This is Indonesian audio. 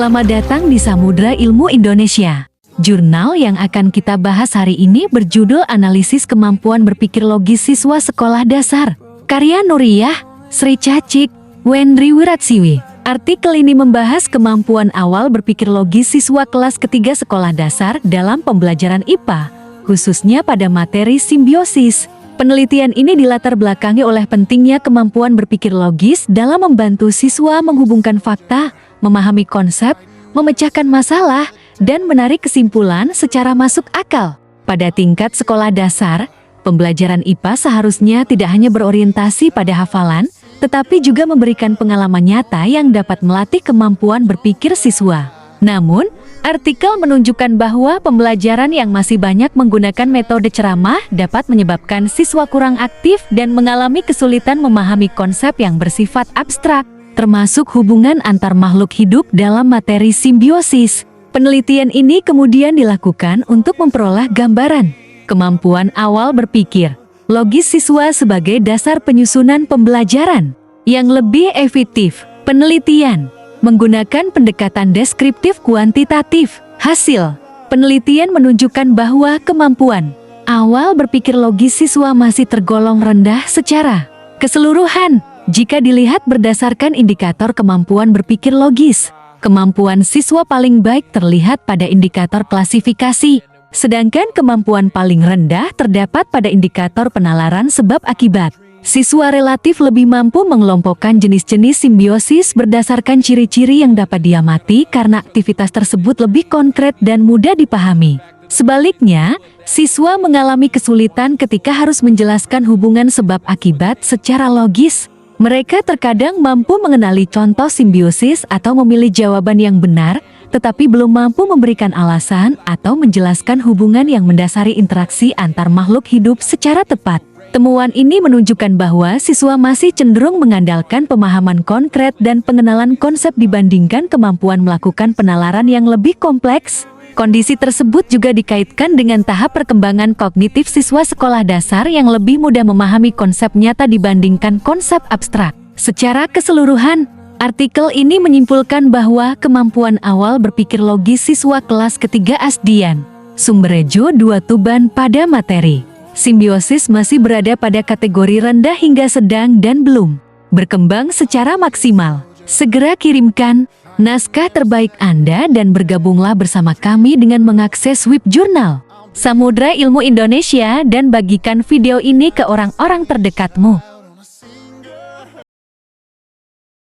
Selamat datang di Samudra Ilmu Indonesia. Jurnal yang akan kita bahas hari ini berjudul Analisis Kemampuan Berpikir Logis Siswa Sekolah Dasar. Karya Nuriyah, Sri Cacik, Wendri Wiratsiwi. Artikel ini membahas kemampuan awal berpikir logis siswa kelas ketiga sekolah dasar dalam pembelajaran IPA, khususnya pada materi simbiosis. Penelitian ini dilatar belakangi oleh pentingnya kemampuan berpikir logis dalam membantu siswa menghubungkan fakta, memahami konsep, memecahkan masalah, dan menarik kesimpulan secara masuk akal. Pada tingkat sekolah dasar, pembelajaran IPA seharusnya tidak hanya berorientasi pada hafalan, tetapi juga memberikan pengalaman nyata yang dapat melatih kemampuan berpikir siswa. Namun, artikel menunjukkan bahwa pembelajaran yang masih banyak menggunakan metode ceramah dapat menyebabkan siswa kurang aktif dan mengalami kesulitan memahami konsep yang bersifat abstrak, termasuk hubungan antar makhluk hidup dalam materi simbiosis. Penelitian ini kemudian dilakukan untuk memperoleh gambaran kemampuan awal berpikir logis siswa sebagai dasar penyusunan pembelajaran yang lebih efektif. Penelitian menggunakan pendekatan deskriptif kuantitatif. Hasil penelitian menunjukkan bahwa kemampuan awal berpikir logis siswa masih tergolong rendah secara keseluruhan. Jika dilihat berdasarkan indikator kemampuan berpikir logis, kemampuan siswa paling baik terlihat pada indikator klasifikasi, sedangkan kemampuan paling rendah terdapat pada indikator penalaran sebab akibat. Siswa relatif lebih mampu mengelompokkan jenis-jenis simbiosis berdasarkan ciri-ciri yang dapat diamati karena aktivitas tersebut lebih konkret dan mudah dipahami. Sebaliknya, siswa mengalami kesulitan ketika harus menjelaskan hubungan sebab akibat secara logis. Mereka terkadang mampu mengenali contoh simbiosis atau memilih jawaban yang benar, tetapi belum mampu memberikan alasan atau menjelaskan hubungan yang mendasari interaksi antar makhluk hidup secara tepat. Temuan ini menunjukkan bahwa siswa masih cenderung mengandalkan pemahaman konkret dan pengenalan konsep dibandingkan kemampuan melakukan penalaran yang lebih kompleks. Kondisi tersebut juga dikaitkan dengan tahap perkembangan kognitif siswa sekolah dasar yang lebih mudah memahami konsep nyata dibandingkan konsep abstrak. Secara keseluruhan, artikel ini menyimpulkan bahwa kemampuan awal berpikir logis siswa kelas ketiga Asdian, Sumberjo 2 Tuban pada materi simbiosis masih berada pada kategori rendah hingga sedang dan belum berkembang secara maksimal. Segera kirimkan naskah terbaik Anda dan bergabunglah bersama kami dengan mengakses web jurnal Samudra Ilmu Indonesia dan bagikan video ini ke orang-orang terdekatmu.